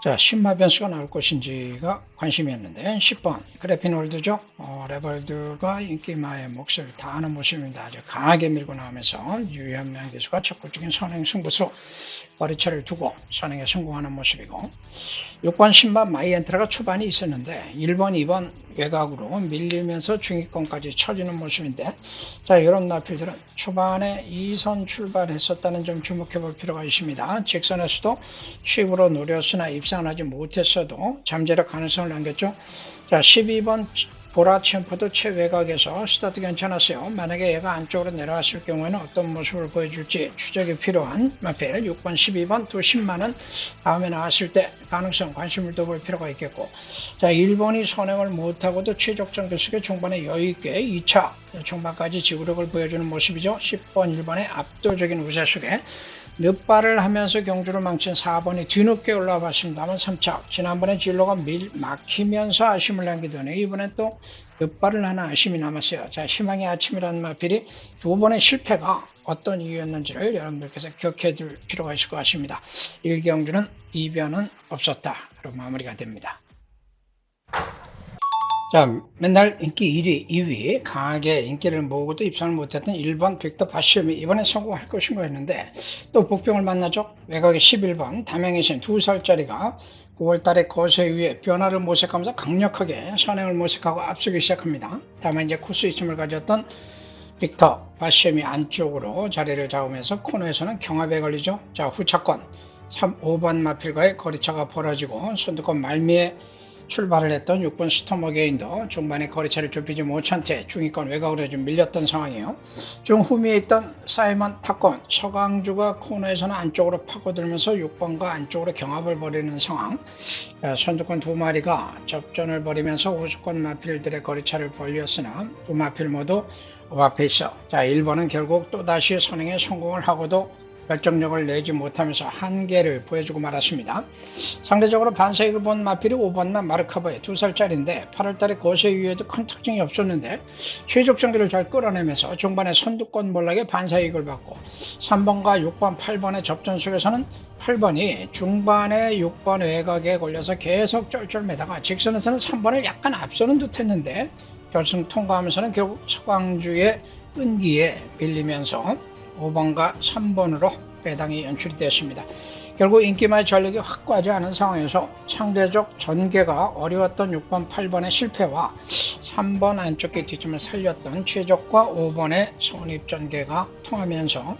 자, 신마 변수가 나올 것인지가 관심이었는데 10번 그래핀홀드죠. 레벌드가 인기마의 몫을 다하는 모습입니다. 아주 강하게 밀고 나오면서 유현명 기수가 적극적인 선행 승부수 거리차를 두고 선행에 성공하는 모습이고 6번 신마 마이엔트라가 초반이 있었는데 1번, 2번 외곽으로 밀리면서 중위권까지 쳐지는 모습인데 자, 이런 마필들은 초반에 2선 출발했었다는 점 주목해 볼 필요가 있습니다. 직선에서도 취입으로 노렸으나 입상을 하지 못했어도 잠재력 가능성을 남겼죠. 자, 12번 보라 챔프도 최외곽에서 스타트 괜찮았어요. 만약에 얘가 안쪽으로 내려왔을 경우에는 어떤 모습을 보여줄지 추적이 필요한 마필 6번, 12번 두 10만원 다음에 나왔을 때 가능성 관심을 둬볼 필요가 있겠고 자, 1번이 선행을 못하고도 최적정 교수의 종반에 여유있게 2차 종반까지 지구력을 보여주는 모습이죠. 10번, 1번의 압도적인 우세 속에 늑발을 하면서 경주를 망친 4번이 뒤늦게 올라와 봤습니다만 3차 지난번에 진로가 막히면서 아쉬움을 남기더니 이번엔 또 늑발을 하나 아쉬움이 남았어요. 자, 희망의 아침이라는 마필이 두 번의 실패가 어떤 이유였는지를 여러분들께서 기억해 둘 필요가 있을 것 같습니다. 1경주는 이변은 없었다로 마무리가 됩니다. 자, 맨날 인기 1위, 2위 강하게 인기를 모으고도 입상을 못했던 1번 빅터 바시움이 이번에 성공할 것인가 했는데 또 복병을 만나죠. 외곽의 11번 담양의 신 2살짜리가 9월달에 거세 위에 변화를 모색하면서 강력하게 선행을 모색하고 앞서기 시작합니다. 다만 이제 코스 이점을 가졌던 빅터 바시움이 안쪽으로 자리를 잡으면서 코너에서는 경합에 걸리죠. 자, 후차권 5번 마필과의 거리차가 벌어지고 선두권 말미에 출발을 했던 6번 스토머게인도 중반에 거리차를 좁히지 못한 채 중위권 외곽으로 좀 밀렸던 상황이에요. 중후미에 있던 사이먼 타권 서강주가 코너에서는 안쪽으로 파고들면서 6번과 안쪽으로 경합을 벌이는 상황. 선두권 두 마리가 접전을 벌이면서 우수권 마필들의 거리차를 벌렸으나 두 마필 모두 오버페이스. 자, 1번은 결국 또다시 선행에 성공을 하고도 결정력을 내지 못하면서 한계를 보여주고 말았습니다. 상대적으로 반사이익을 본 마필이 5번만 마르카바에 2살짜리인데 8월달에 거세 이후에도 큰 특징이 없었는데 최적 전기를 잘 끌어내면서 중반에 선두권 몰락에 반사이익을 받고 3번과 6번, 8번의 접전 속에서는 8번이 중반에 6번 외곽에 걸려서 계속 쩔쩔매다가 직선에서는 3번을 약간 앞서는 듯 했는데 결승 통과하면서는 결국 서광주의 끈기에 밀리면서 5번과 3번으로 배당이 연출이 되었습니다. 결국 인기마의 전력이 확고하지 않은 상황에서 상대적 전개가 어려웠던 6번, 8번의 실패와 3번 안쪽의 뒷점을 살렸던 최적과 5번의 선입 전개가 통하면서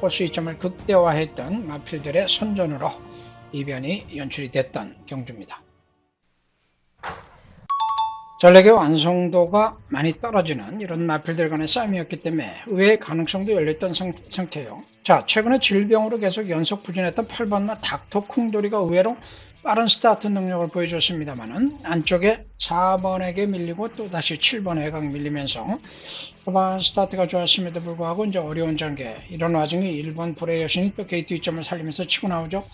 코스 이점을 극대화했던 마필들의 선전으로 이변이 연출이 됐던 경주입니다. 전력의 완성도가 많이 떨어지는 이런 마필들 간의 싸움이었기 때문에 의외의 가능성도 열렸던 상태예요. 자, 최근에 질병으로 계속 연속 부진했던 8번마 닥터 쿵돌이가 의외로 빠른 스타트 능력을 보여줬습니다만은 안쪽에 4번에게 밀리고 또다시 7번 외곽 밀리면서 초반 스타트가 좋았음에도 불구하고 이제 어려운 전개 이런 와중에 1번 불의 여신이 또 게이트 뒷점을 살리면서 치고 나오죠.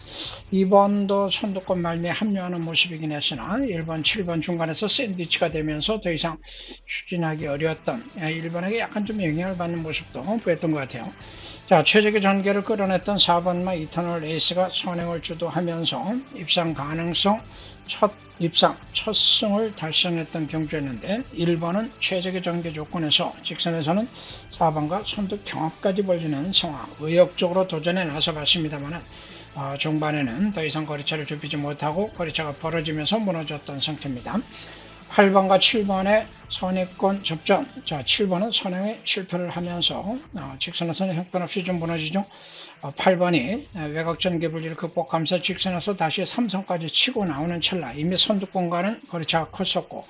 2번도 선두권 말미에 합류하는 모습이긴 했으나 1번, 7번 중간에서 샌드위치가 되면서 더 이상 추진하기 어려웠던 1번에게 약간 좀 영향을 받는 모습도 보였던 것 같아요. 자, 최적의 전개를 끌어냈던 4번마 이터널 에이스가 선행을 주도하면서 입상 가능성 첫 승을 달성했던 경주였는데 1번은 최적의 전개 조건에서 직선에서는 4번과 선두 경합까지 벌리는 상황 의욕적으로 도전에 나서봤습니다만 중반에는 더 이상 거리차를 좁히지 못하고 거리차가 벌어지면서 무너졌던 상태입니다. 8번과 7번의 선입권 접전. 자, 7번은 선행에 실패를 하면서 직선에서는 형편없이 좀 무너지죠. 8번이 외곽 전개 분리를 극복하면서 직선에서 다시 3선까지 치고 나오는 찰나 이미 선두권과는 거리차가 컸었고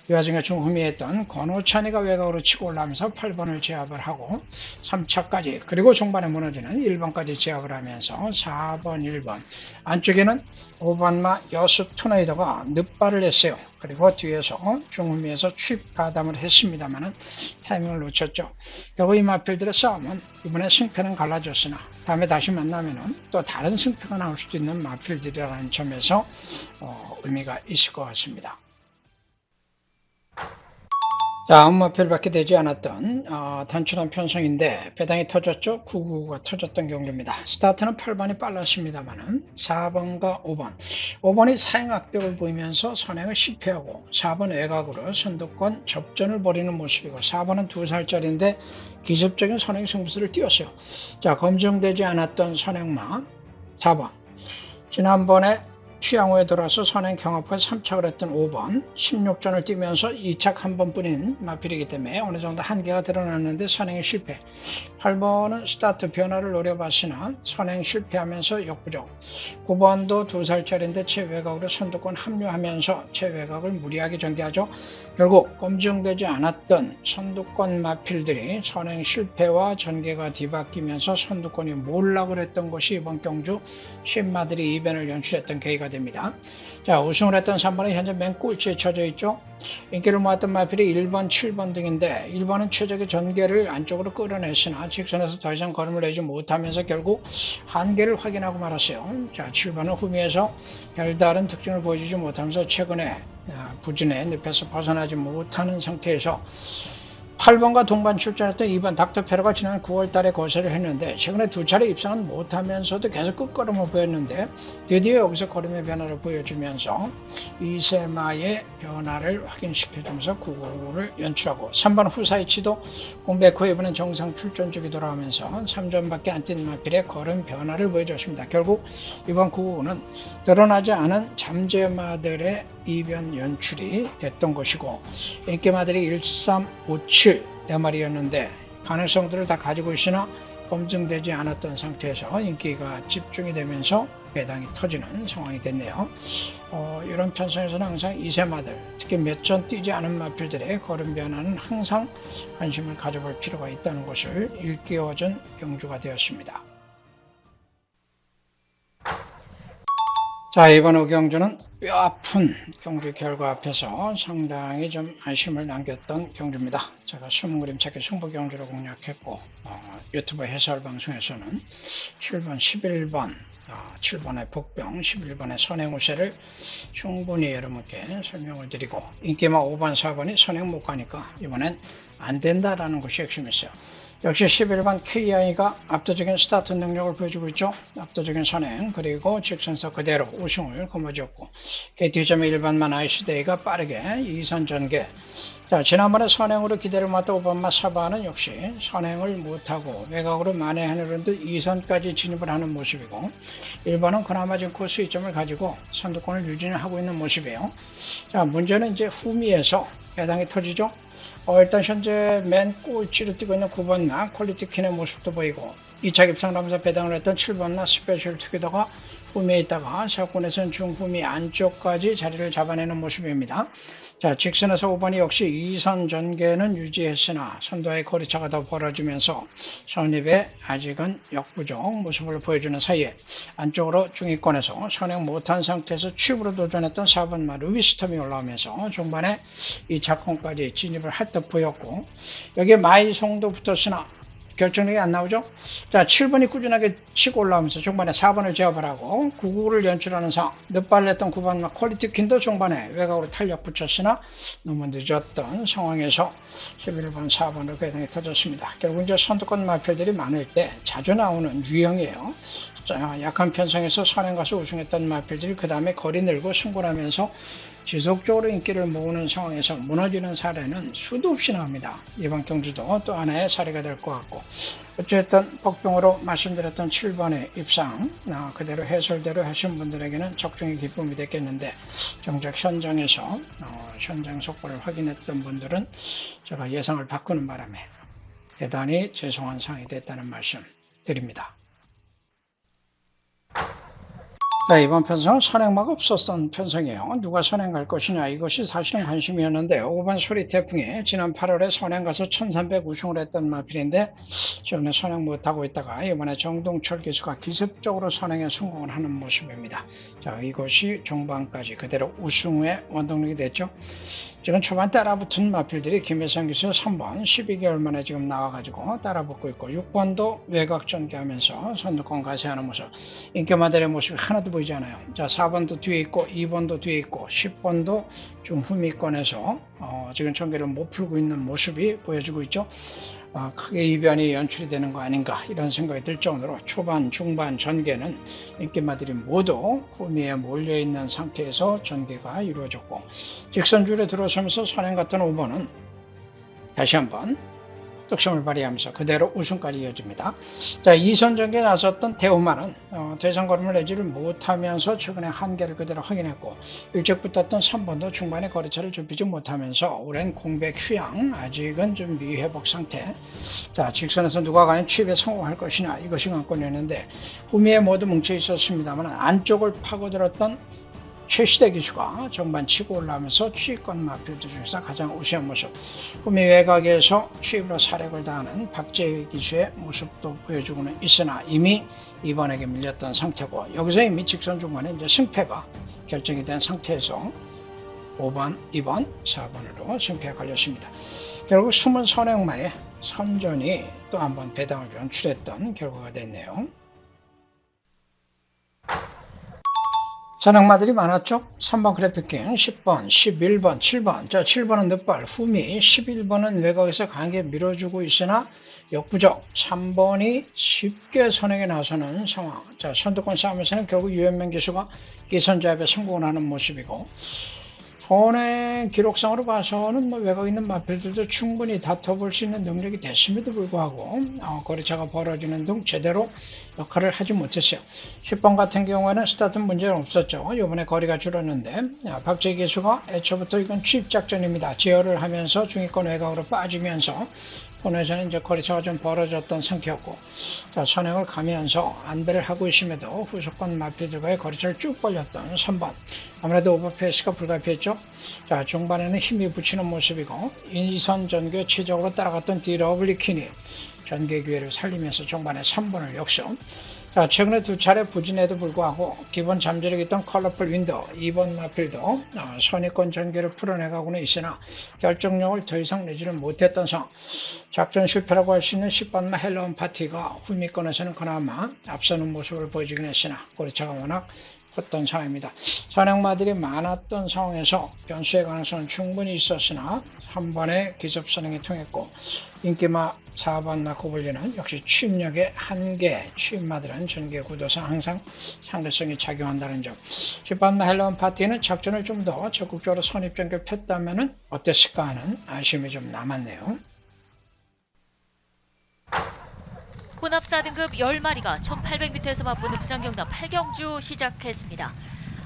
이 와중에 중후미에 있던 권오찬이가 외곽으로 치고 올라오면서 8번을 제압을 하고 3차까지 그리고 중반에 무너지는 1번까지 제압을 하면서 4번, 1번 안쪽에는 5번마 여수 투네이더가 늑발을 했어요. 그리고 뒤에서 중후미에서 추입 가담을 했습니다만 타이밍을 놓쳤죠. 결국 이 마필들의 싸움은 이번에 승패는 갈라졌으나 다음에 다시 만나면 또 다른 승패가 나올 수도 있는 마필들이라는 점에서 의미가 있을 것 같습니다. 자, 아무 마필밖에 되지 않았던 단순한 편성인데 배당이 터졌죠. 999가 터졌던 경주입니다. 스타트는 8번이 빨랐습니다만은 4번과 5번. 5번이 사행악벽을 보이면서 선행을 실패하고 4번 외곽으로 선두권 접전을 벌이는 모습이고 4번은 2살짜리인데 기습적인 선행 승부수를 띄웠어요. 자, 검증되지 않았던 선행마 4번. 지난번에 취향호에 들어와서 선행 경합을 3착을 했던 5번 16전을 뛰면서 2착 한 번뿐인 마필이기 때문에 어느 정도 한계가 드러났는데 선행이 실패. 8번은 스타트 변화를 노려봤으나 선행 실패하면서 역부족. 9번도 2살짜리인데 최외곽으로 선두권 합류하면서 최외곽을 무리하게 전개하죠. 결국 검증되지 않았던 선두권 마필들이 선행 실패와 전개가 뒤바뀌면서 선두권이 몰락을 했던 것이 이번 경주 쉰마들이 이변을 연출했던 계기가 됩니다. 자, 우승을 했던 3번은 현재 맨 꼴찌에 처져 있죠. 인기를 모았던 마필이 1번, 7번 등인데 1번은 최적의 전개를 안쪽으로 끌어냈으나 직선에서 더 이상 걸음을 내지 못하면서 결국 한계를 확인하고 말았어요. 자, 7번은 후미에서 별다른 특징을 보여주지 못하면서 최근에 부진의 늪에서 벗어나지 못하는 상태에서 8번과 동반 출전했던 2번 닥터페로가 지난 9월 달에 거세를 했는데 최근에 두 차례 입상은 못하면서도 계속 끝걸음을 보였는데 드디어 여기서 걸음의 변화를 보여주면서 이세마의 변화를 확인시켜주면서 999를 연출하고 3번 후사이치도 공백 후 이번엔 정상 출전 쪽이 돌아오면서 3점밖에 안 뛴 마필의 걸음 변화를 보여줬습니다. 결국 이번 999는 드러나지 않은 잠재마들의 이변 연출이 됐던 것이고 인기마들이 1357 4마리였는데 가능성들을 다 가지고 있으나 검증되지 않았던 상태에서 인기가 집중이 되면서 배당이 터지는 상황이 됐네요. 이런 편성에서는 항상 이세마들, 특히 몇 전 뛰지 않은 마필들의 걸음 변화는 항상 관심을 가져볼 필요가 있다는 것을 일깨워준 경주가 되었습니다. 자, 이번 오경주는 뼈아픈 경주 결과 앞에서 상당히 좀 아쉬움을 남겼던 경주입니다. 제가 숨은 그림 찾기 승부경주로 공략했고 유튜브 해설 방송에서는 7번, 11번, 7번의 복병, 11번의 선행우세를 충분히 여러분께 설명을 드리고 인기마 5번, 4번이 선행 못 가니까 이번엔 안 된다라는 것이 핵심이었어요. 역시 11번 KI가 압도적인 스타트 능력을 보여주고 있죠. 압도적인 선행 그리고 직선서 그대로 우승을 거머쥐었고 KT점의 1번만 아이스데이가 빠르게 2선 전개. 자, 지난번에 선행으로 기대를 모았던 5번마 4번은 역시 선행을 못하고 외곽으로 만회하는 듯 2선까지 진입을 하는 모습이고 1번은 그나마 지금 코스 2점을 가지고 선두권을 유지하고 있는 모습이에요. 자, 문제는 이제 후미에서 배당이 터지죠. 일단 현재 맨 꼴찌로 뛰고 있는 9번나 퀄리티킨의 모습도 보이고 2차 입상을 하면서 배당을 했던 7번나 스페셜 투게더가 후미에 있다가 사건에서는 중후미 안쪽까지 자리를 잡아내는 모습입니다. 자, 직선에서 5번이 역시 2선 전개는 유지했으나 선두와의 거리차가 더 벌어지면서 선입에 아직은 역부족 모습을 보여주는 사이에 안쪽으로 중위권에서 선행 못한 상태에서 취입으로 도전했던 4번마 루비스톰이 올라오면서 중반에 2차권까지 진입을 할 듯 보였고 여기에 마이송도 붙었으나 결정력이 안 나오죠. 자, 7번이 꾸준하게 치고 올라오면서 중반에 4번을 제압을 하고 9구를 연출하는 상황. 늦발을 했던 9번과 퀄리티킨도 중반에 외곽으로 탄력 붙였으나 너무 늦었던 상황에서 11번, 4번으로 배당이 터졌습니다. 결국 이제 선두권 마필들이 많을 때 자주 나오는 유형이에요. 약한 편성에서 선행 가서 우승했던 마필들이 그 다음에 거리 늘고 승군하면서 지속적으로 인기를 모으는 상황에서 무너지는 사례는 수도 없이 나옵니다. 이번 경주도 또 하나의 사례가 될 것 같고 어쨌든 복병으로 말씀드렸던 7번의 입상 그대로 해설대로 하신 분들에게는 적중의 기쁨이 됐겠는데 정작 현장에서 현장 속보를 확인했던 분들은 제가 예상을 바꾸는 바람에 대단히 죄송한 상황이 됐다는 말씀 드립니다. 자, 이번 편성은 선행마가 없었던 편성이에요. 누가 선행 갈 것이냐 이것이 사실은 관심이었는데 5번 소리태풍이 지난 8월에 선행 가서 1300 우승을 했던 마필인데 최근에 선행 못하고 있다가 이번에 정동철 기수가 기습적으로 선행에 성공을 하는 모습입니다. 자, 이것이 종반까지 그대로 우승의 원동력이 됐죠. 지금 초반 따라붙은 마필들이 김혜성 기수 3번 12개월 만에 지금 나와가지고 따라붙고 있고 6번도 외곽 전개하면서 선두권 가세하는 모습. 인기마들의 모습이 하나도 보이지 않아요. 자, 4번도 뒤에 있고 2번도 뒤에 있고 10번도 좀 후미권에서 지금 전개를 못 풀고 있는 모습이 보여지고 있죠. 크게 이변이 연출이 되는 거 아닌가 이런 생각이 들 정도로 초반, 중반 전개는 인기마들이 모두 후미에 몰려있는 상태에서 전개가 이루어졌고 직선줄에 들어서면서 선행 같은 5번은 다시 한번 뚝심을 발휘하면서 그대로 우승까지 이어집니다. 자, 2선 전개에 나섰던 대우만은 대선 걸음을 내지를 못하면서 최근에 한계를 그대로 확인했고 일찍 붙었던 3번도 중반에 거리차를 좁히지 못하면서 오랜 공백 휴양 아직은 좀 미회복 상태. 자, 직선에서 누가 과연 취입에 성공할 것이냐 이것이 관건이었는데 후미에 모두 뭉쳐 있었습니다만 안쪽을 파고들었던 최시대 기수가 전반 치고 올라오면서 취입권 마필들 중에서 가장 우세한 모습. 후미 외곽에서 취입으로 사력을 다하는 박재희 기수의 모습도 보여주고는 있으나 이미 2번에게 밀렸던 상태고 여기서 이미 직선 중간에 이제 승패가 결정이 된 상태에서 5번, 2번, 4번으로 승패가 걸렸습니다. 결국 숨은 선행마의 선전이 또 한번 배당을 연출했던 결과가 됐네요. 선행마들이 많았죠. 3번 그래픽킹, 10번, 11번, 7번. 자, 7번은 늑발, 후미, 11번은 외곽에서 강하게 밀어주고 있으나 역부족, 3번이 쉽게 선행에 나서는 상황. 자, 선두권 싸움에서는 결국 유현명 기수가 기선제압에 성공을 하는 모습이고 선행 기록상으로 봐서는 외곽에 있는 마필들도 충분히 다퉈볼 수 있는 능력이 됐음에도 불구하고 거리차가 벌어지는 등 제대로 역할을 하지 못했어요. 10번 같은 경우에는 스타트 문제는 없었죠. 이번에 거리가 줄었는데 박재희 기수가 애초부터 이건 취입작전입니다. 제어를 하면서 중위권 외곽으로 빠지면서 코너에서는 이제 거리차가 좀 벌어졌던 상태였고 자, 선행을 가면서 안배를 하고 있음에도 후속권 마필들과의 거리차를 쭉 벌렸던 3번 아무래도 오버페이스가 불가피했죠. 자, 중반에는 힘이 붙이는 모습이고 인선 전개 최적으로 따라갔던 디러블리킨이 전개 기회를 살리면서 중반에 3번을 역전. 자, 최근에 두 차례 부진에도 불구하고 기본 잠재력이 있던 컬러풀 윈도 2번 마필도 선의권 전개를 풀어내가고는 있으나 결정력을 더 이상 내지를 못했던 상황. 작전 실패라고 할 수 있는 10번 헬로운 파티가 후미권에서는 그나마 앞서는 모습을 보여주긴 했으나 거리차가 워낙 컸던 상황입니다. 선행마들이 많았던 상황에서 변수의 가능성은 충분히 있었으나 한 번의 기습선행이 통했고 인기마 4번 나코블리는 역시 취입력의 한계, 취입마들은 전개 구도상 항상 상대성이 작용한다는 점. 10번 헬로운 파티는 작전을 좀 더 적극적으로 선입전개를 폈다면 어땠을까 하는 아쉬움이 좀 남았네요. 혼합 4등급 10마리가 1800m에서 맞붙는 부산경남 8경주 시작했습니다.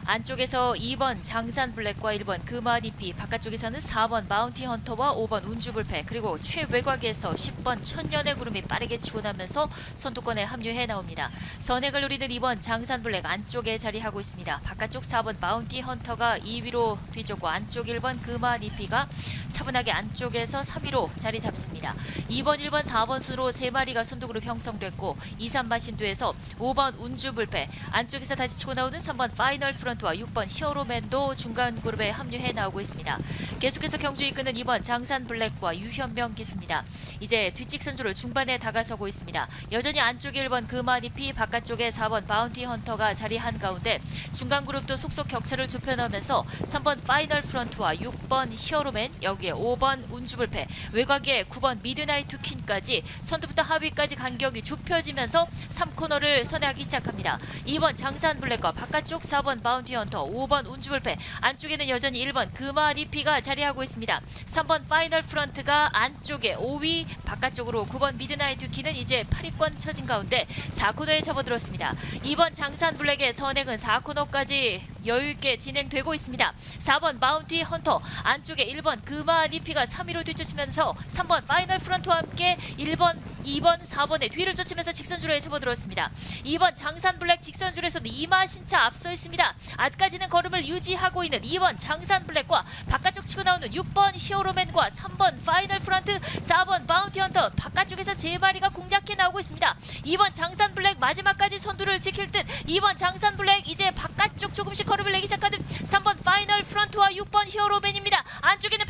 안쪽에서 2번 장산 블랙과 1번 금화니피, 바깥쪽에서는 4번 마운티 헌터와 5번 운주불패, 그리고 최외곽에서 10번 천년의 구름이 빠르게 치고 나면서 선두권에 합류해 나옵니다. 선행을 노리는 2번 장산 블랙 안쪽에 자리하고 있습니다. 바깥쪽 4번 마운티 헌터가 2위로 뒤쫓고 안쪽 1번 금화니피가 차분하게 안쪽에서 3위로 자리 잡습니다. 2번, 1번, 4번 순으로 3마리가 선두그룹 형성됐고 2, 3반 신도에서 5번 운주불패, 안쪽에서 다시 치고 나오는 3번 파이널 프런트와 6번 히어로맨도 중간 그룹에 합류해 나오고 있습니다. 계속해서 경주 이끄는 2번 장산 블랙과 유현명 기수입니다. 이제 뒷직선주를 중반에 다가서고 있습니다. 여전히 안쪽에 1번 금화니피, 바깥쪽에 4번 바운티 헌터가 자리한 가운데 중간 그룹도 속속 격차를 좁혀나오면서 3번 파이널 프런트와 6번 히어로맨, 여기에 5번 운주불패, 외곽에 9번 미드나이트 퀸까지 선두부터 하위까지 간격이 좁혀지면서 3코너를 선회하기 시작합니다. 2번 장산 블랙과 바깥쪽 4번 바운티 헌터, 5번 운주불패, 안쪽에는 여전히 1번 금화니피가 자리하고 있습니다. 3번 파이널 프런트가 안쪽에 5위, 바깥쪽으로 9번 미드나이트 퀸은 이제 8위권 처진 가운데 4코너에 접어들었습니다. 2번 장산 블랙의 선행은 4코너까지 여유있게 진행되고 있습니다. 4번 마운티 헌터, 안쪽에 1번 금화니피가 3위로 뒤쫓으면서 3번 파이널 프런트와 함께 1번, 2번, 4번의 뒤를 쫓으면서 직선주로에 접어들었습니다. 2번 장산 블랙 직선줄에서도 이마신차 앞서 있습니다. 아직까지는 걸음을 유지하고 있는 2번 장산 블랙과 바깥쪽 치고 나오는 6번 히어로맨과 3번 파이널 프런트, 4번 바운티 헌터, 바깥쪽에서 3마리가 공략해 나오고 있습니다. 2번 장산 블랙 마지막까지 선두를 지킬 듯 2번 장산 블랙 이제 바깥쪽 조금씩 걸음을 내기 시작하는 3번 파이널 프런트와 6번 히어로맨입니다. 안쪽에는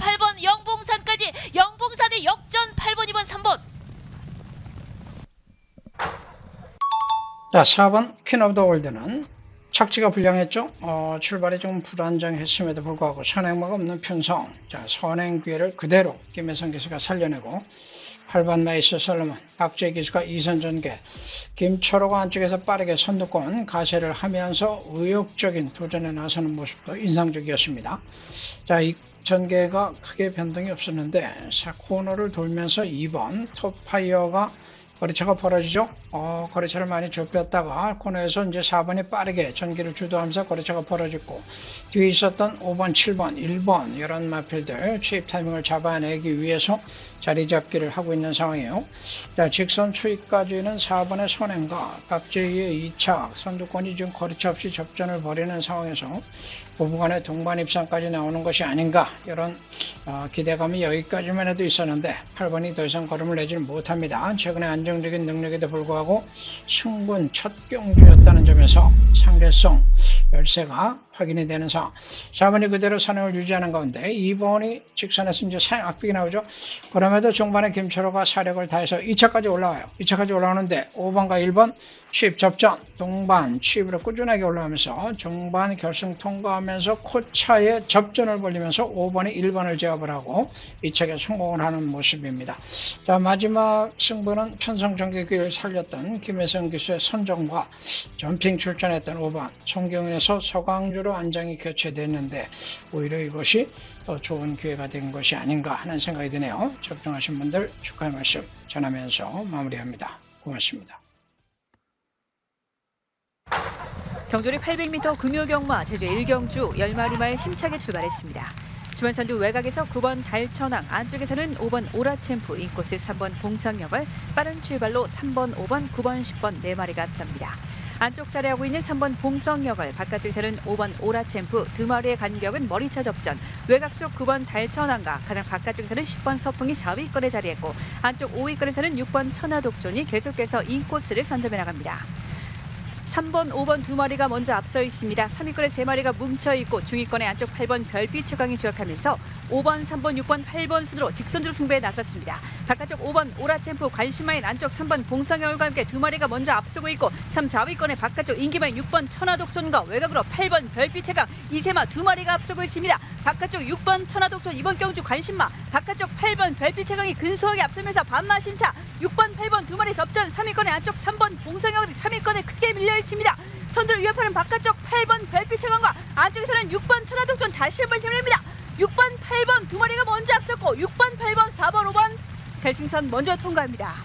자, 4번 퀸 오브 더 월드는 착지가 불량했죠. 출발이 좀 불안정했음에도 불구하고 선행마가 없는 편성. 자, 선행 기회를 그대로 김혜성 기수가 살려내고 8번 나이스 솔로몬 박재희 기수가 2선 전개, 김철호가 안쪽에서 빠르게 선두권 가세를 하면서 의욕적인 도전에 나서는 모습도 인상적이었습니다. 자, 이 전개가 크게 변동이 없었는데 코너를 돌면서 2번 톱파이어가 거리차가 벌어지죠. 거리차를 많이 좁혔다가 코너에서 이제 4번이 빠르게 전기를 주도하면서 거리차가 벌어졌고, 뒤에 있었던 5번, 7번, 1번 이런 마필들 추입 타이밍을 잡아내기 위해서 자리 잡기를 하고 있는 상황이에요. 자, 직선 추입까지는 4번의 선행과 박재희의 2차 선두권이 지금 거리차 없이 접전을 벌이는 상황에서 부부간의 동반 입상까지 나오는 것이 아닌가, 이런 기대감이 여기까지만 해도 있었는데 8번이 더 이상 걸음을 내지는 못합니다. 최근에 안정적인 능력에도 불구하고 승분 첫 경주였다는 점에서 상대성 열세가 확인이 되는 상황. 4번이 그대로 선행을 유지하는 가운데 2번이 직선에서 이제 악빅이 나오죠. 그럼에도 중반에 김철호가 사력을 다해서 2차까지 올라와요. 2차까지 올라오는데 5번과 1번 취입 접전, 동반 취입으로 꾸준하게 올라오면서 중반 결승 통과하면서 코차에 접전을 벌리면서 5번이 1번을 제압을 하고 2차에 성공을 하는 모습입니다. 자, 마지막 승부는 편성 전개기를 살렸던 김혜성 기수의 선정과 점핑 출전했던 5번 송경윤에서 서강주로 안장이 교체됐는데 오히려 이것이 더 좋은 기회가 된 것이 아닌가 하는 생각이 드네요. 적중하신 분들 축하의 말씀 전하면서 마무리합니다. 고맙습니다. 경주리 800m 금요경마 제주 1경주 10마리 말 힘차게 출발했습니다. 주말선두 외곽에서 9번 달천왕, 안쪽에서는 5번 오라챔프, 인코스 3번 봉상역을 빠른 출발로 3번, 5번, 9번, 10번 4마리가 앞섭니다. 안쪽 자리하고 있는 3번 봉성역을, 바깥쪽에서는 5번 오라챔프, 2마리의 간격은 머리차 접전, 외곽 쪽 9번 달천왕과 가장 바깥쪽에서는 10번 서풍이 4위권에 자리했고, 안쪽 5위권에서는 6번 천하독존이 계속해서 인코스를 선점해 나갑니다. 3번, 5번 2마리가 먼저 앞서 있습니다. 3위권에 3마리가 뭉쳐있고 중위권의 안쪽 8번 별빛 최강이 주역하면서 5번, 3번, 6번, 8번 순으로 직선주로 승부에 나섰습니다. 바깥쪽 5번 오라챔프, 관심마인 안쪽 3번 봉상열과 함께 2마리가 먼저 앞서고 있고 3, 4위권의 바깥쪽 인기마인 6번 천하독존과 외곽으로 8번 별빛 최강, 이세마 2마리가 앞서고 있습니다. 바깥쪽 6번 천하독존, 이번 경주 관심마, 바깥쪽 8번 별빛 최강이 근소하게 앞서면서 반마신차 6번, 8번 2마리 접전, 3위권의 안쪽 3번 봉상열이 3위권에 크게 밀려 있습니다. 선두를 위협하는 바깥쪽 8번 별빛 최강과 안쪽에서는 6번 천하독존 다시 한번 힘을 냅니다. 6번, 8번 2마리가 먼저 앞섰고 6번, 8번, 4번, 5번 결승선 먼저 통과합니다.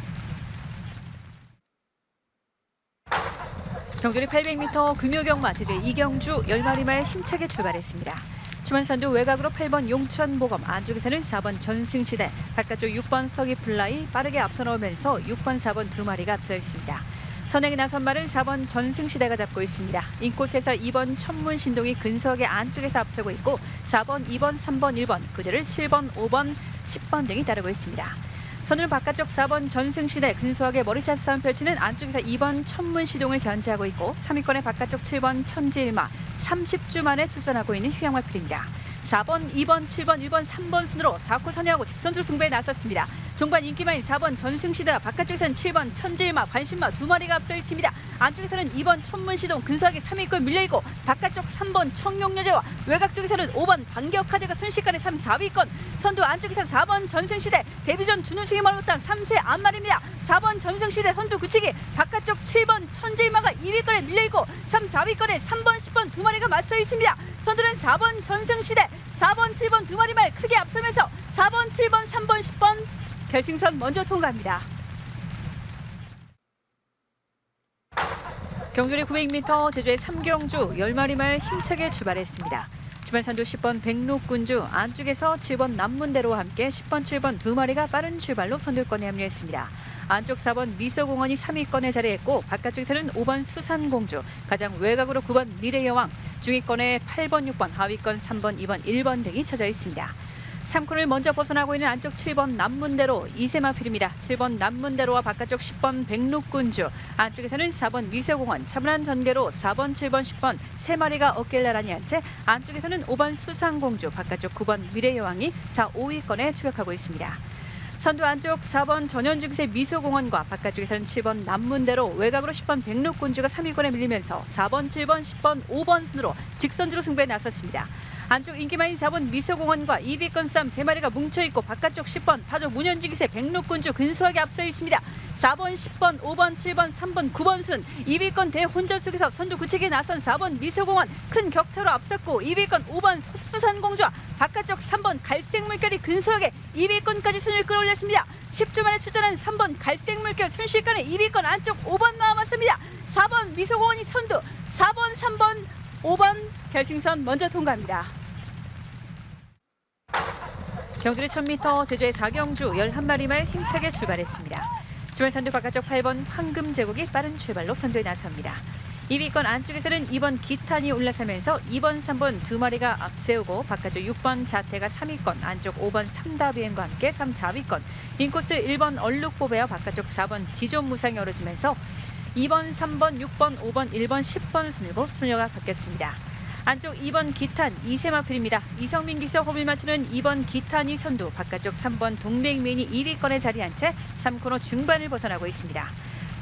경주리 800m 금요경마 제주 2경주 10마리 말 힘차게 출발했습니다. 주말선두 외곽으로 8번 용천보검, 안쪽에서는 4번 전승시대, 바깥쪽 6번 서기플라이 빠르게 앞서 나오면서 6번, 4번 2마리가 앞서 있습니다. 선행에 나선 말은 4번 전승시대가 잡고 있습니다. 인코스에서 2번 천문신동이 근소하게 안쪽에서 앞서고 있고 4번, 2번, 3번, 1번, 그들을 7번, 5번, 10번 등이 따르고 있습니다. 선두는 바깥쪽 4번 전승시대 근소하게 머리차 싸움 펼치는 안쪽에서 2번 천문시동을 견제하고 있고 3위권의 바깥쪽 7번 천지일마, 30주 만에 출전하고 있는 휴양마필입니다. 4번, 2번, 7번, 1번, 3번 순으로 4콜 선회하고 직선주로 승부에 나섰습니다. 종반 인기마인 4번 전승시대와 바깥쪽에서는 7번 천지일마, 관심마 2마리가 앞서 있습니다. 안쪽에서는 2번 천문시동 근소하게 3위권 밀려있고 바깥쪽 3번 청룡여제와 외곽 쪽에서는 5번 반격카드가 순식간에 3, 4위권, 선두 안쪽에서 4번 전승시대 데뷔전 준우승에 말못한 3세 안말입니다. 4번 전승시대 선두 굳히기, 바깥쪽 7번 천지일마가 2위권에 밀려있고 3, 4위권에 3번, 10번 2마리가 맞서 있습니다. 선두는 4번 전승시대, 4번, 7번 2마리 말 크게 앞서면서 4번, 7번, 3번, 10번 결승선 먼저 통과합니다. 경주리 900m 제주의 3경주 10마리 말 힘차게 출발했습니다. 주말선두 10번 백록군주, 안쪽에서 7번 남문대로와 함께 10번, 7번 2마리가 빠른 출발로 선두권에 합류했습니다. 안쪽 4번 미소공원이 3위권에 자리했고 바깥쪽에서는 5번 수산공주, 가장 외곽으로 9번 미래여왕, 중위권에 8번, 6번, 하위권 3번, 2번, 1번 등이 쳐져 있습니다. 3코를 먼저 벗어나고 있는 안쪽 7번 남문대로 이세마필입니다. 7번 남문대로와 바깥쪽 10번 백록군주, 안쪽에서는 4번 미세공원, 차분한 전개로 4번, 7번, 10번 3마리가 어깨를 나란히 한 채 안쪽에서는 5번 수상공주, 바깥쪽 9번 미래여왕이 4, 5위권에 추격하고 있습니다. 선두 안쪽 4번 전현중세 미소공원과 바깥쪽에서는 7번 남문대로 외곽으로 10번 백록군주가 3위권에 밀리면서 4번, 7번, 10번, 5번 순으로 직선주로 승부에 나섰습니다. 안쪽 인기마인 4번 미소공원과 2위권 싸움 3마리가 뭉쳐있고 바깥쪽 10번 파조 문현중세 백록군주 근소하게 앞서 있습니다. 4번, 10번, 5번, 7번, 3번, 9번 순 2위권 대혼전 속에서 선두 굳히기에 나선 4번 미소공원 큰 격차로 앞섰고 2위권 5번 수산공주와 바깥쪽 3번 갈색물결이 근소하게 2위권까지 순위를 끌어올렸습니다. 10주 만에 출전한 3번 갈색물결 순식간에 2위권 안쪽 5번 남았습니다. 4번 미소공원이 선두, 4번, 3번, 5번 결승선 먼저 통과합니다. 경주리 1000m 제주의 4경주 11마리 말 힘차게 출발했습니다. 주말 선두 바깥쪽 8번 황금제국이 빠른 출발로 선두에 나섭니다. 2위권 안쪽에서는 2번 기탄이 올라서면서 2번, 3번 두 마리가 앞세우고 바깥쪽 6번 자태가 3위권, 안쪽 5번 삼다비행과 함께 3, 4위권, 인코스 1번 얼룩보배와 바깥쪽 4번 지존무상이 어우러지면서 2번, 3번, 6번, 5번, 1번, 10번 순으로 순서가 바뀌었습니다. 안쪽 2번 기탄 이세마필입니다. 이성민 기수 호흡을 맞추는 2번 기탄이 선두, 바깥쪽 3번 동백민이 2위권에 자리한 채 3코너 중반을 벗어나고 있습니다.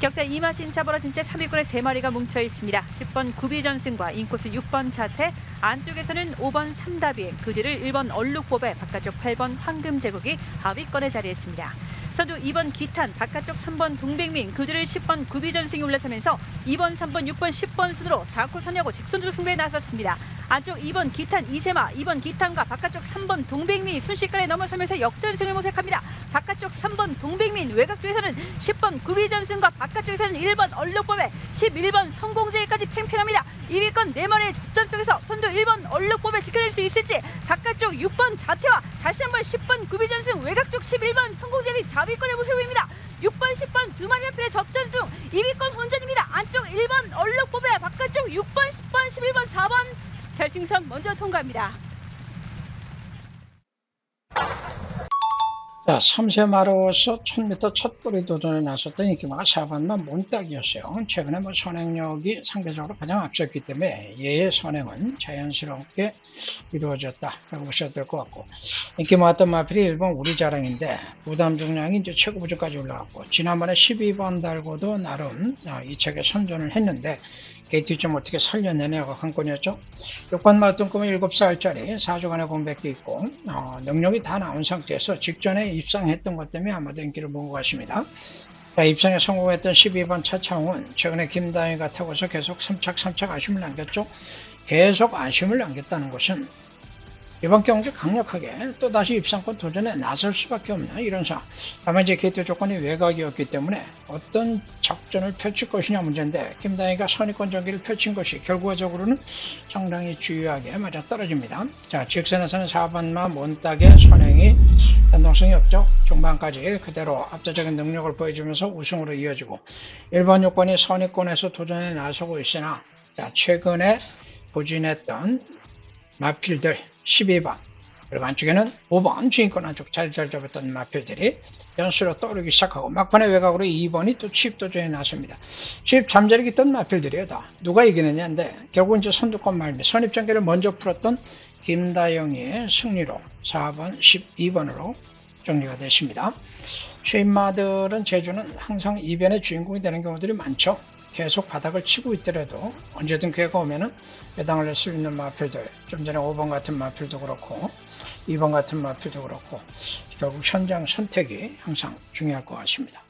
격차 2마신차 벌어진 채 3위권에 3마리가 뭉쳐 있습니다. 10번 구비전승과 인코스 6번 차태, 안쪽에서는 5번 삼다비행, 그 뒤를 1번 얼룩보배, 바깥쪽 8번 황금제국이 하위권에 자리했습니다. 선두 2번 기탄, 바깥쪽 3번 동백민, 그 뒤를 10번 구비전승이 올라서면서 2번, 3번, 6번, 10번 순으로 4콜 선하고 직선주로 승부에 나섰습니다. 안쪽 2번 기탄 이세마, 2번 기탄과 바깥쪽 3번 동백민이 순식간에 넘어서면서 역전승을 모색합니다. 바깥쪽 3번 동백민, 외곽 쪽에서는 10번 구비전승과 바깥쪽에서는 1번 얼룩보배, 11번 성공제까지 팽팽합니다. 2위권 4마리의 접전 속에서 선두 1번 얼룩보배 지켜낼 수 있을지, 바깥쪽 6번 자태와 다시 한번 10번 구비전승, 외곽 쪽 11번 성공제이 4위권의 모습입니다. 6번, 10번 두 마리 앞에 접전 중 2위권 혼전입니다. 안쪽 1번 얼룩보배, 바깥쪽 6번, 10번, 11번, 4번 결승선 먼저 통과합니다. 자, 3세마로서 1000m 첫 거리 도전에 나섰던 인기마가 4번만 몬딱이었어요. 최근에 선행력이 상대적으로 가장 앞섰기 때문에 얘의 선행은 자연스럽게 이루어졌다라고 보셔도 될 것 같고, 인기 많았던 마필이 1번 우리 자랑인데 부담 중량이 이제 최고 부족까지 올라갔고, 지난번에 12번 달고도 나름 이 책에 선전을 했는데 게이트 좀 어떻게 살려내냐가 관건이었죠. 6번 맞던 꿈은 7살짜리 4주간의 공백도 있고 능력이 다 나온 상태에서 직전에 입상했던 것 때문에 아마도 인기를 모은 것 같습니다. 자, 입상에 성공했던 12번 차창훈, 최근에 김다희가 타고서 계속 3착 아쉬움을 남겼죠. 계속 아쉬움을 남겼다는 것은 이번 경기 강력하게 또다시 입상권 도전에 나설 수밖에 없는 이런 상황. 다만 이제 게이트 조건이 외곽이었기 때문에 어떤 작전을 펼칠 것이냐 문제인데, 김다희가 선의권 전기를 펼친 것이 결과적으로는 상당히 주요하게 맞아떨어집니다. 자, 직선에서는 4번마 몬딱의 선행이 변동성이 없죠. 중반까지 그대로 압도적인 능력을 보여주면서 우승으로 이어지고, 1번 6번이 선의권에서 도전에 나서고 있으나, 자, 최근에 부진했던 마필들 12번, 그리고 안쪽에는 5번 주인권 안쪽 잘 잡았던 마필들이 연수로 떠오르기 시작하고, 막판에 외곽으로 2번이 또 취입 도전에 나섭니다. 취입 잠자리기 있던 마필들이에요. 다 누가 이기느냐인데, 결국 이제 선두권 말미 선입전개를 먼저 풀었던 김다영의 승리로 4번 12번으로 정리가 됐습니다. 취입마들은 제주는 항상 이변의 주인공이 되는 경우들이 많죠. 계속 바닥을 치고 있더라도 언제든 기회가 오면은 배당을 낼 수 있는 마필들, 좀 전에 5번 같은 마필도 그렇고 2번 같은 마필도 그렇고, 결국 현장 선택이 항상 중요할 것 같습니다.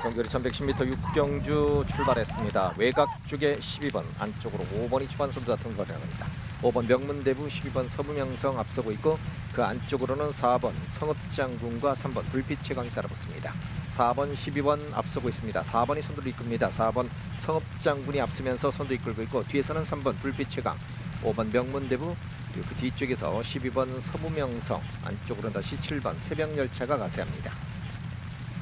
경주리 1110m 6경주 출발했습니다. 외곽 쪽에 12번, 안쪽으로 5번이 초반 선두가 통과합니다. 5번 명문대부, 12번 서부명성 앞서고 있고, 그 안쪽으로는 4번 성읍장군과 3번 불빛최강이 따라붙습니다. 4번, 12번 앞서고 있습니다. 4번이 선두를 이끕니다. 4번 성읍장군이 앞서면서 선두 이끌고 있고, 뒤에서는 3번 불빛최강, 5번 명문대부, 그리고 그 뒤쪽에서 12번 서부명성, 안쪽으로는 다시 7번 새벽열차가 가세합니다.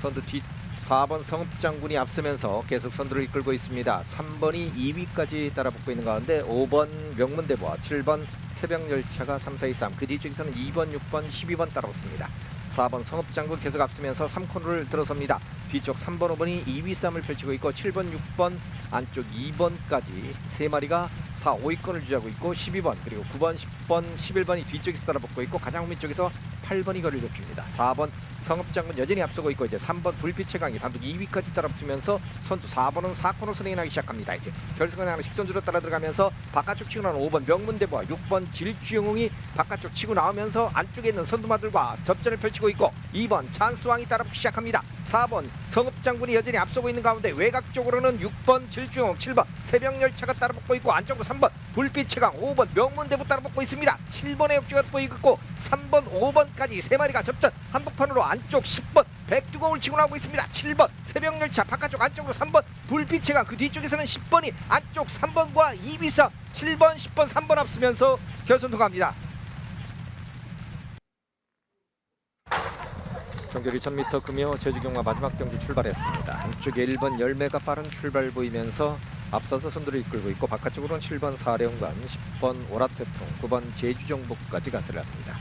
선두 뒤 4번 성읍장군이 앞서면서 계속 선두를 이끌고 있습니다. 3번이 2위까지 따라붙고 있는 가운데 5번 명문대부와 7번 새벽열차가 3, 4, 2, 3, 그 뒤쪽에서는 2번, 6번, 12번 따라붙습니다. 4번 성읍장군 계속 앞서면서 3코너를 들어섭니다. 뒤쪽 3번, 5번이 2위 싸움을 펼치고 있고, 7번, 6번 안쪽 2번까지 3마리가 4, 5위권을 유지하고 있고 12번 그리고 9번, 10번, 11번이 뒤쪽에서 따라붙고 있고 가장 밑쪽에서 8번이 거리를 좁힙니다. 4번 성읍장군 여전히 앞서고 있고 이제 3번 불빛의 강이 단독 2위까지 따라붙으면서 선두 4번은 4코너 선행하기 시작합니다. 이제 결승을 향하는 직선주로 따라 들어가면서 바깥쪽 치고 나오는 5번 명문대부와 6번 질주영웅이 바깥쪽 치고 나오면서 안쪽에 있는 선두마들과 접전을 펼치고 있고 2번 찬스왕이 따라붙기 시작합니다. 4번 성읍장군이 여전히 앞서고 있는 가운데 외곽 쪽으로는 6번 질주영웅, 7번 새벽열차가 따라붙고 있고 안쪽으로 3번 불빛의 강, 5번 명문대부 따라붙고 있습니다. 7번의 역주가 보이고 있고 3번, 5번까지 3마리가 접전 한복판으로 안쪽 10번 백두공을 치고 나오고 있습니다. 7번 새벽열차 바깥쪽 안쪽으로 3번 불빛의 강, 그 뒤쪽에서는 10번이 안쪽 3번과 2위 싸움 7번, 10번, 3번 앞서면서 결선 통과합니다. 경距리 1000m 금요 제주경마 마지막 경기 출발했습니다. 안쪽에 1번 열매가 빠른 출발 보이면서 앞서서 선두를 이끌고 있고 바깥쪽으로는 7번 사령관, 10번 오라태풍, 9번 제주정복까지 가세를 합니다.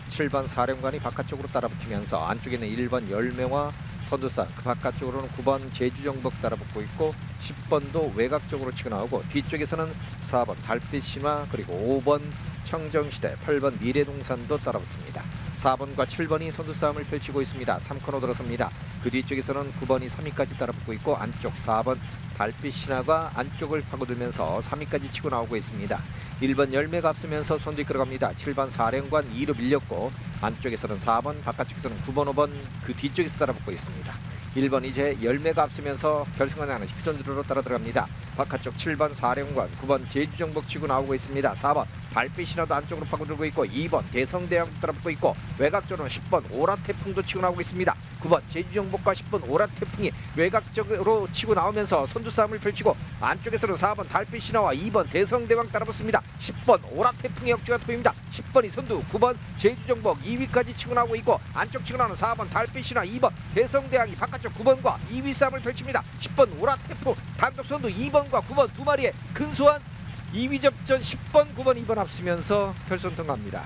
7번 사령관이 바깥쪽으로 따라붙으면서 안쪽에는 1번 열매와 선두산, 그 바깥쪽으로는 9번 제주정복 따라붙고 있고 10번도 외곽쪽으로 치고 나오고 뒤쪽에서는 4번 달빛신화 그리고 5번 청정시대, 8번 미래동산도 따라붙습니다. 4번과 7번이 선두 싸움을 펼치고 있습니다. 3코너 들어섭니다. 그 뒤쪽에서는 9번이 3위까지 따라붙고 있고 안쪽 4번 달빛신화가 안쪽을 파고들면서 3위까지 치고 나오고 있습니다. 1번 열매가 앞서면서 선두 이끌어갑니다. 7번 사령관 2로 밀렸고 안쪽에서는 4번 바깥쪽에서는 9번 5번 그 뒤쪽에서 따라붙고 있습니다. 1번 이제 열매가 앞서면서 결승을 향하는 직선주로로 따라 들어갑니다. 바깥쪽 7번 사령관, 9번 제주정복 치고 나오고 있습니다. 4번 달빛신화도 안쪽으로 파고들고 있고 2번 대성대왕도 따라붙고 있고 외곽쪽으로는 10번 오라태풍도 치고 나오고 있습니다. 9번 제주정복과 10번 오라태풍이 외곽쪽으로 치고 나오면서 선두 싸움을 펼치고 안쪽에서는 4번 달빛신화와 2번 대성대왕 따라붙습니다. 10번 오라태풍의 역주가 보입니다. 10번이 선두, 9번 제주정복 2위까지 치고 나오고 있고 안쪽 치고 나오는 4번 달빛신화, 2번 대성대왕이 바깥쪽 9번과 2위 싸움을 펼칩니다. 10번 오라태풍 단독 선두 2번과 9번 두 마리의 근소한 2위 접전 10번, 9번, 2번 앞서면서 결선 통과합니다.